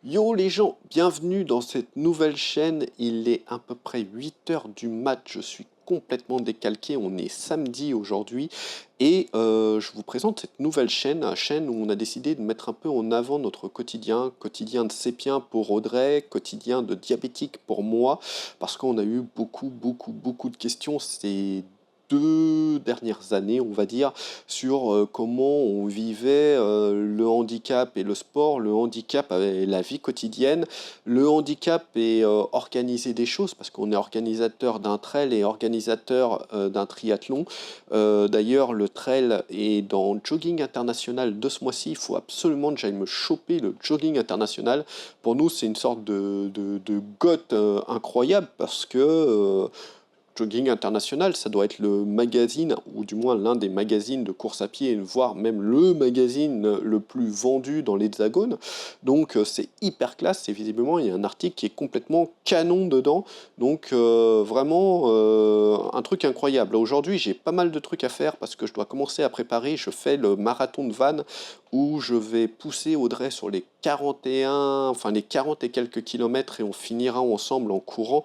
Yo les gens, bienvenue dans cette nouvelle chaîne. Il est à peu près 8 heures du mat, je suis complètement décalqué, on est samedi aujourd'hui et je vous présente cette nouvelle chaîne où on a décidé de mettre un peu en avant notre quotidien de sépien pour Audrey, quotidien de diabétique pour moi, parce qu'on a eu beaucoup de questions ces 2 dernières années, on va dire, sur comment on vivait le handicap et le sport, le handicap et la vie quotidienne, le handicap et organiser des choses, parce qu'on est organisateur d'un trail et organisateur d'un triathlon. D'ailleurs, le trail est dans Jogging International de ce mois-ci. Il faut absolument que j'aille me choper le Jogging International. Pour nous, c'est une sorte de goth incroyable, parce que Jogging International, ça doit être le magazine, ou du moins l'un des magazines de course à pied, voire même le magazine le plus vendu dans l'Hexagone. Donc c'est hyper classe, et visiblement il y a un article qui est complètement canon dedans. Donc vraiment un truc incroyable. Aujourd'hui j'ai pas mal de trucs à faire parce que je dois commencer à préparer. Je fais le marathon de Vannes où je vais pousser Audrey sur les 41, enfin les 40 et quelques kilomètres, et on finira ensemble en courant.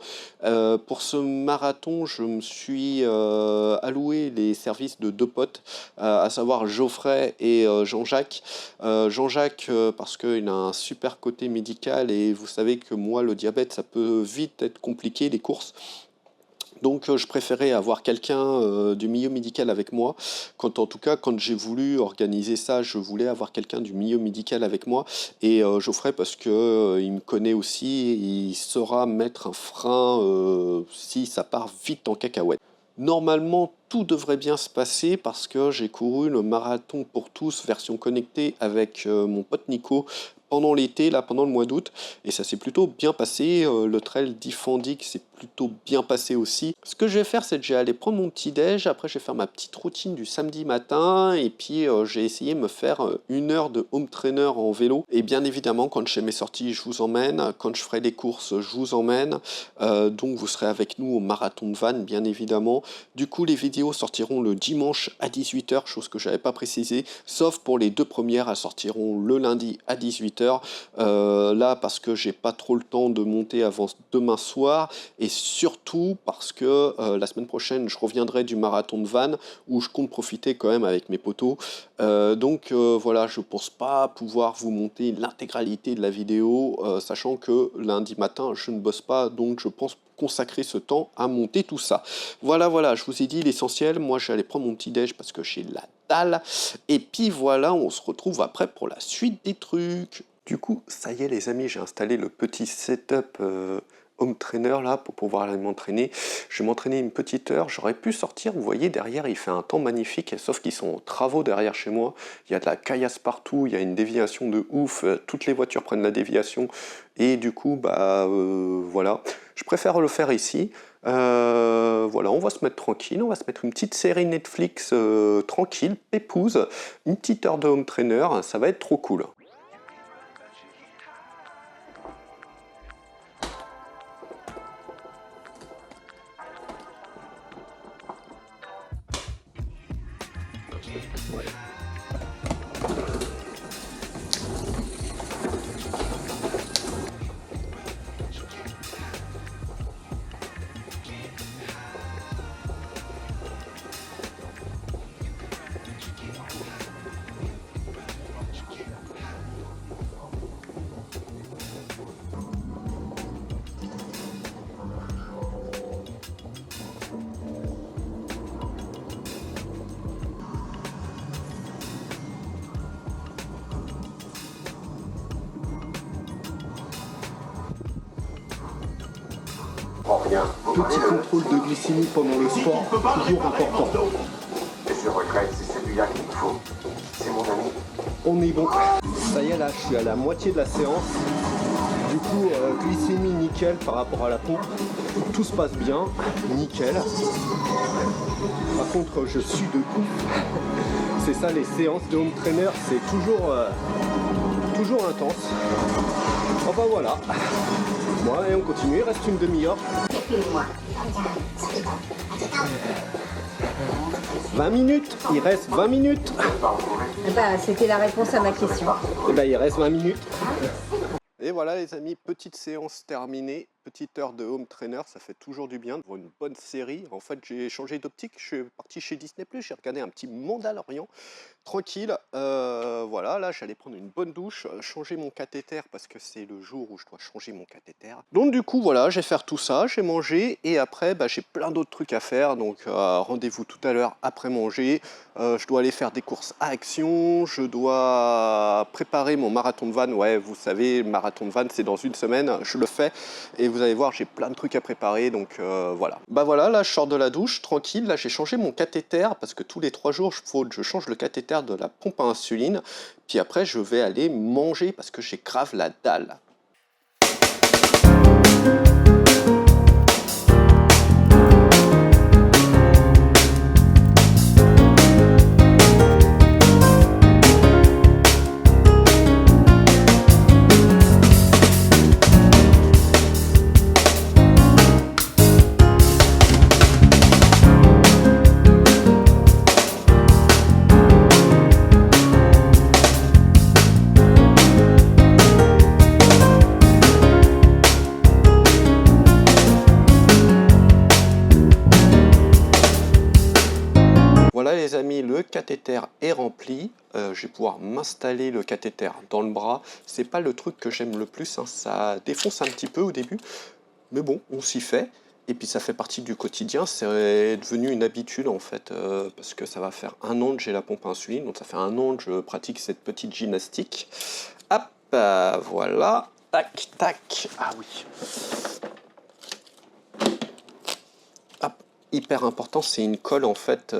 Pour ce marathon, je me suis alloué les services de deux potes, à savoir Geoffrey et Jean-Jacques. Jean-Jacques, parce qu'il a un super côté médical, et vous savez que moi, le diabète, ça peut vite être compliqué, les courses. Donc je préférais avoir quelqu'un du milieu médical avec moi. En tout cas, quand j'ai voulu organiser ça, je voulais avoir quelqu'un du milieu médical avec moi. Et Geoffrey, parce que il me connaît aussi, il saura mettre un frein si ça part vite en cacahuète. Normalement, tout devrait bien se passer parce que j'ai couru le marathon pour tous version connectée avec mon pote Nico pendant l'été, là, pendant le mois d'août, et ça s'est plutôt bien passé. Le trail d'Ifandic s'est plutôt bien passé aussi. Ce que je vais faire, c'est que je vais aller prendre mon petit déj, après je vais faire ma petite routine du samedi matin, et puis j'ai essayé de me faire 1 heure de home trainer en vélo. Et bien évidemment, quand je fais mes sorties, je vous emmène. Quand je ferai des courses, je vous emmène. Donc vous serez avec nous au marathon de Vannes, bien évidemment. Du coup, les vidéos sortiront le dimanche à 18 h, chose que je n'avais pas précisé, sauf pour les deux premières, elles sortiront le lundi à 18 h. Là, parce que j'ai pas trop le temps de monter avant demain soir, et surtout parce que la semaine prochaine, je reviendrai du marathon de Vannes, où je compte profiter quand même avec mes potos. Donc voilà, je pense pas pouvoir vous monter l'intégralité de la vidéo, sachant que lundi matin, je ne bosse pas, donc je pense consacrer ce temps à monter tout ça. Voilà, je vous ai dit l'essentiel. Moi, j'allais prendre mon petit déj parce que j'ai la dalle. Et puis voilà, on se retrouve après pour la suite des trucs. Du coup, ça y est les amis, j'ai installé le petit setup home trainer là pour pouvoir aller m'entraîner. Je vais m'entraîner une petite heure. J'aurais pu sortir, vous voyez, derrière il fait un temps magnifique, sauf qu'ils sont en travaux derrière chez moi. Il y a de la caillasse partout, il y a une déviation de ouf, toutes les voitures prennent la déviation, et du coup, voilà. Je préfère le faire ici. Voilà, on va se mettre tranquille, on va se mettre une petite série Netflix tranquille, pépouse, une petite heure de home trainer, ça va être trop cool. Petit contrôle de glycémie pendant le sport, toujours important. Je regrette, c'est celui-là qu'il me faut. C'est mon ami. On est bon. Ça y est, là, je suis à la moitié de la séance. Du coup, glycémie nickel par rapport à la pompe. Tout se passe bien, nickel. Par contre, je suis de ouf. C'est ça, les séances de home trainer, c'est toujours intense. Enfin voilà. Bon, et on continue, il reste une demi-heure. 20 minutes, il reste 20 minutes. C'était la réponse à ma question. Et il reste 20 minutes. Et voilà les amis, petite séance terminée, petite heure de home trainer, ça fait toujours du bien de voir une bonne série. En fait j'ai changé d'optique, je suis parti chez Disney+, j'ai regardé un petit Mandalorian, tranquille. Voilà, là j'allais prendre une bonne douche, changer mon cathéter parce que c'est le jour où je dois changer mon cathéter. Donc du coup voilà, je vais faire tout ça, j'ai mangé et après j'ai plein d'autres trucs à faire. Donc rendez-vous tout à l'heure après manger. Je dois aller faire des courses à Action, je dois préparer mon marathon de van. Ouais, vous savez, le marathon de van c'est dans une semaine, je le fais et vous allez voir, j'ai plein de trucs à préparer. Donc voilà. Bah voilà, là je sors de la douche, tranquille. Là j'ai changé mon cathéter parce que tous les 3 jours je change le cathéter de la pompe à insuline. Puis après je vais aller manger parce que j'ai grave la dalle. Voilà les amis, le cathéter est rempli. Je vais pouvoir m'installer le cathéter dans le bras. C'est pas le truc que j'aime le plus, hein. Ça défonce un petit peu au début, mais bon, on s'y fait. Et puis ça fait partie du quotidien, c'est devenu une habitude en fait, parce que ça va faire 1 an que j'ai la pompe à insuline, donc ça fait 1 an que je pratique cette petite gymnastique. Hop, voilà, tac, tac, ah oui. Hyper important, c'est une colle en fait,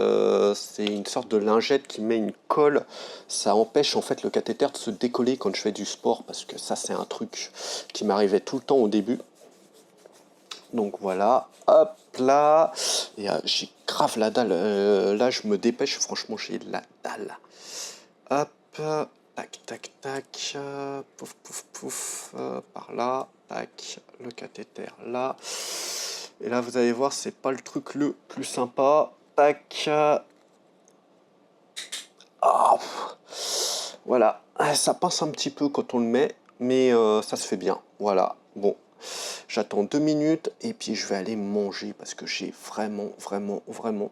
c'est une sorte de lingette qui met une colle. Ça empêche en fait le cathéter de se décoller quand je fais du sport, parce que ça c'est un truc qui m'arrivait tout le temps au début. Donc voilà, hop là, et j'ai grave la dalle, là je me dépêche, franchement j'ai la dalle. Hop, tac tac tac, pouf pouf pouf, par là, tac, le cathéter là. Et là, vous allez voir, c'est pas le truc le plus sympa. Tac. Oh, voilà. Ça pince un petit peu quand on le met, mais ça se fait bien. Voilà. Bon, j'attends 2 minutes et puis je vais aller manger parce que j'ai vraiment,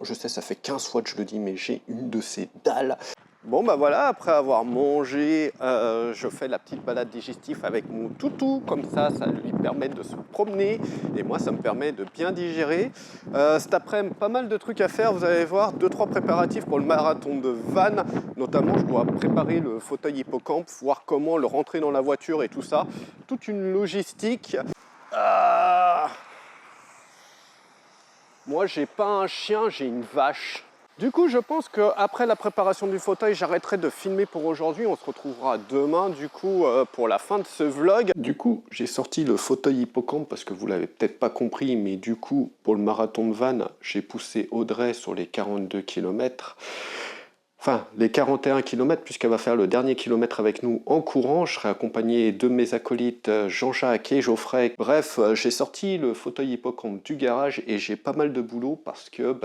je sais, ça fait 15 fois que je le dis, mais j'ai une de ces dalles. Bon bah voilà, après avoir mangé, je fais la petite balade digestive avec mon toutou, comme ça lui permet de se promener et moi ça me permet de bien digérer. Cet après-midi, pas mal de trucs à faire, vous allez voir, 2-3 préparatifs pour le marathon de Vannes, notamment je dois préparer le fauteuil hippocampe, voir comment le rentrer dans la voiture et tout ça, toute une logistique. Moi j'ai pas un chien, j'ai une vache. Du coup, je pense qu'après la préparation du fauteuil, j'arrêterai de filmer pour aujourd'hui. On se retrouvera demain, du coup, pour la fin de ce vlog. Du coup, j'ai sorti le fauteuil hippocampe parce que vous l'avez peut-être pas compris, mais du coup, pour le marathon de Vannes, j'ai poussé Audrey sur les 42 km. Enfin, les 41 km, puisqu'elle va faire le dernier kilomètre avec nous en courant. Je serai accompagné de mes acolytes Jean-Jacques et Geoffrey. Bref, j'ai sorti le fauteuil hippocampe du garage et j'ai pas mal de boulot parce que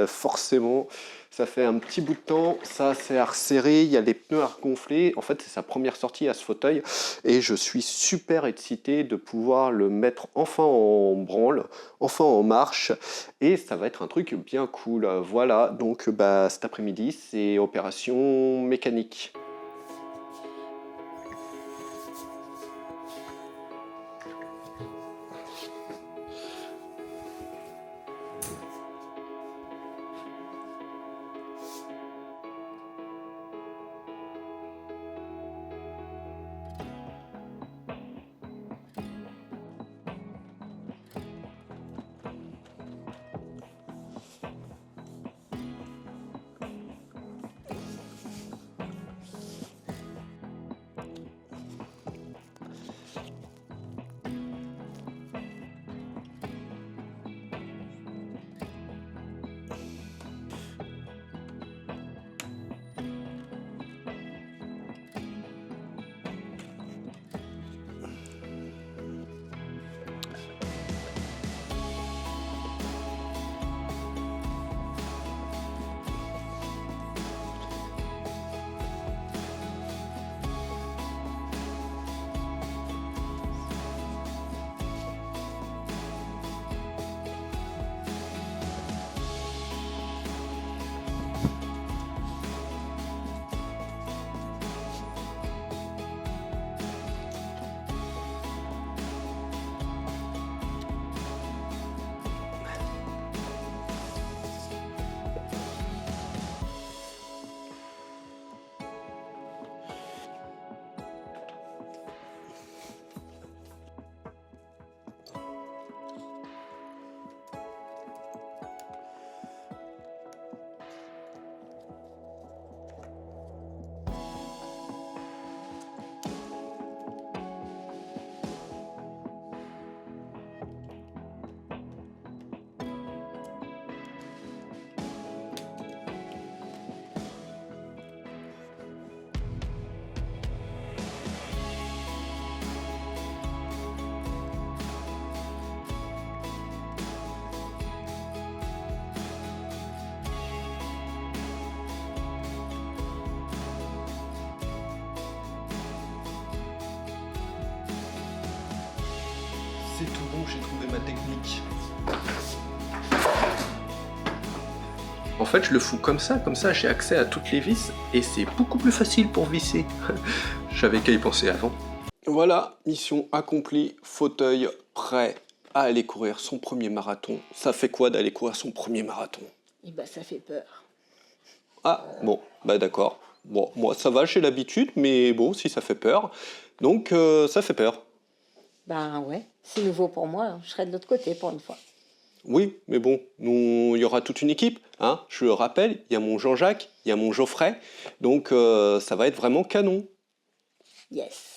forcément, ça fait un petit bout de temps, ça s'est resserré, il y a les pneus à regonfler. En fait, c'est sa première sortie à ce fauteuil et je suis super excité de pouvoir le mettre enfin en branle, enfin en marche. Et ça va être un truc bien cool. Voilà, donc cet après-midi, c'est opération mécanique. bon, j'ai trouvé ma technique. En fait, je le fous comme ça j'ai accès à toutes les vis et c'est beaucoup plus facile pour visser. J'avais qu'à y penser avant. Voilà, mission accomplie, fauteuil prêt à aller courir son premier marathon. Ça fait quoi d'aller courir son premier marathon? Eh ben, ça fait peur. Ah, bon, bah d'accord. Bon, moi ça va, j'ai l'habitude, mais bon, si ça fait peur. Donc, ça fait peur. Ben ouais, c'est nouveau pour moi, je serai de l'autre côté pour une fois. Oui, mais bon, nous, il y aura toute une équipe, hein. Je le rappelle, il y a mon Jean-Jacques, il y a mon Geoffrey, donc ça va être vraiment canon. Yes.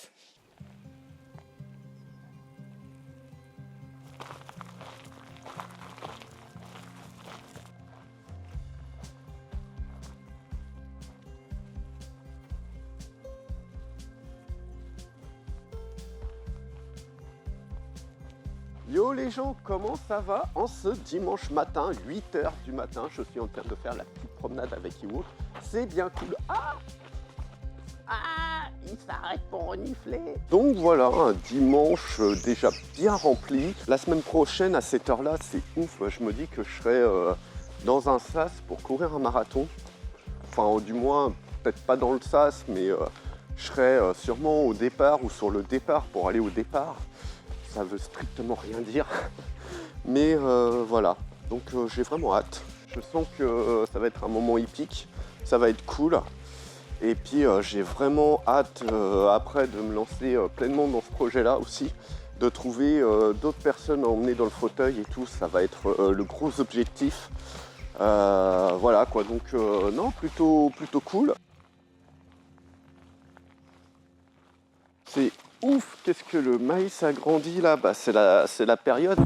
Yo les gens, comment ça va en ce dimanche matin, 8h du matin, je suis en train de faire la petite promenade avec Iwo. C'est bien cool. Ah, il s'arrête pour renifler. Donc voilà, un dimanche déjà bien rempli. La semaine prochaine, à cette heure-là, c'est ouf. Je me dis que je serai dans un sas pour courir un marathon. Enfin, du moins, peut-être pas dans le sas, mais je serai sûrement au départ ou sur le départ pour aller au départ. Ça veut strictement rien dire, mais voilà, donc j'ai vraiment hâte. Je sens que ça va être un moment épique, ça va être cool, et puis j'ai vraiment hâte après de me lancer pleinement dans ce projet-là aussi, de trouver d'autres personnes à emmener dans le fauteuil et tout, ça va être le gros objectif. Voilà quoi, donc non, plutôt cool. C'est ouf, qu'est-ce que le maïs a grandi là? Bah c'est la période.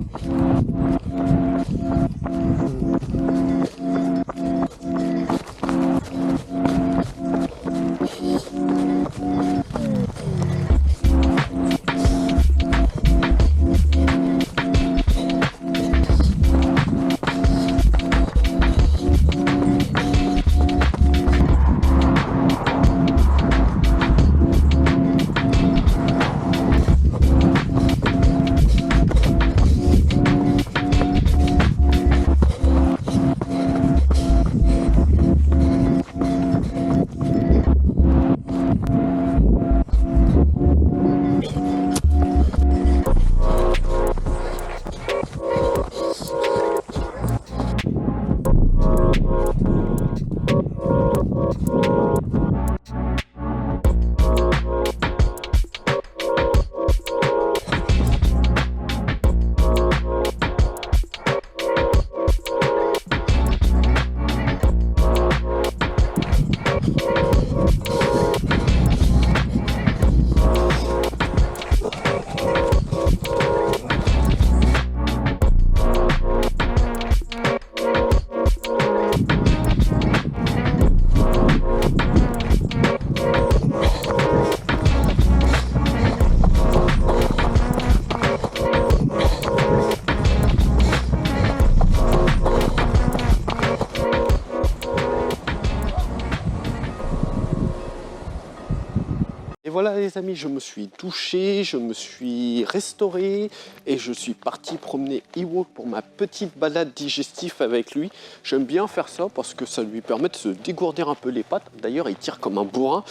Et voilà les amis, je me suis douché, je me suis restauré et je suis parti promener Iwo pour ma petite balade digestive avec lui. J'aime bien faire ça parce que ça lui permet de se dégourdir un peu les pattes. D'ailleurs, il tire comme un bourrin.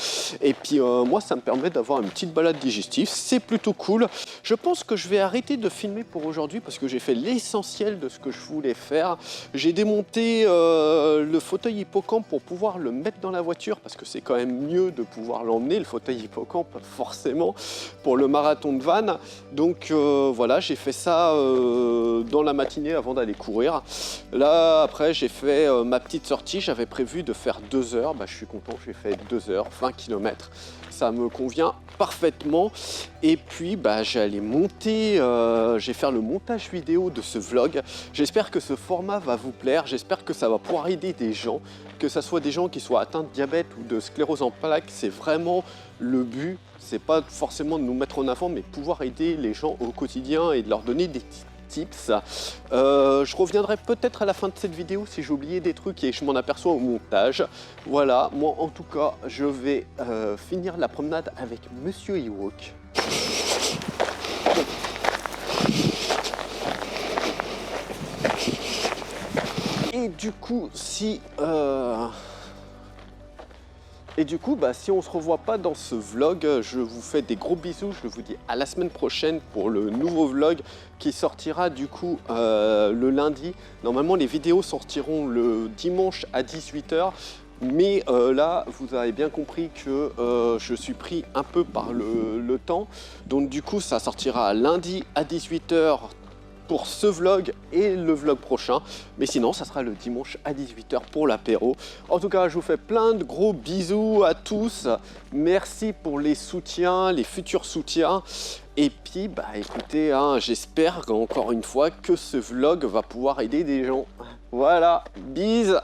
Et puis moi, ça me permet d'avoir une petite balade digestive. C'est plutôt cool. Je pense que je vais arrêter de filmer pour aujourd'hui parce que j'ai fait l'essentiel de ce que je voulais faire. J'ai démonté le fauteuil hippocampe pour pouvoir le mettre dans la voiture parce que c'est quand même mieux de pouvoir l'emmener, le fauteuil hippocampe, forcément, pour le marathon de Vannes. Donc voilà, j'ai fait ça dans la matinée avant d'aller courir. Là, après, j'ai fait ma petite sortie. J'avais prévu de faire 2 heures. Bah, je suis content, j'ai fait 2 heures, 20 km. Ça me convient parfaitement. Et puis, bah, j'allais monter, je vais faire le montage vidéo de ce vlog. J'espère que ce format va vous plaire. J'espère que ça va pouvoir aider des gens, que ce soit des gens qui soient atteints de diabète ou de sclérose en plaques. C'est vraiment le but. C'est pas forcément de nous mettre en avant, mais pouvoir aider les gens au quotidien et de leur donner des tips. Je reviendrai peut-être à la fin de cette vidéo si j'ai oublié des trucs et je m'en aperçois au montage. Voilà, moi en tout cas, je vais finir la promenade avec Monsieur Ewok. donc du coup, si si on se revoit pas dans ce vlog, je vous fais des gros bisous. Je vous dis à la semaine prochaine pour le nouveau vlog qui sortira du coup le lundi. Normalement, les vidéos sortiront le dimanche à 18 h. Mais là, vous avez bien compris que je suis pris un peu par le temps. Donc du coup, ça sortira lundi à 18 h pour ce vlog et le vlog prochain. Mais sinon, ça sera le dimanche à 18 h pour l'apéro. En tout cas, je vous fais plein de gros bisous à tous. Merci pour les soutiens, les futurs soutiens. Et puis, écoutez, j'espère encore une fois que ce vlog va pouvoir aider des gens. Voilà, bises!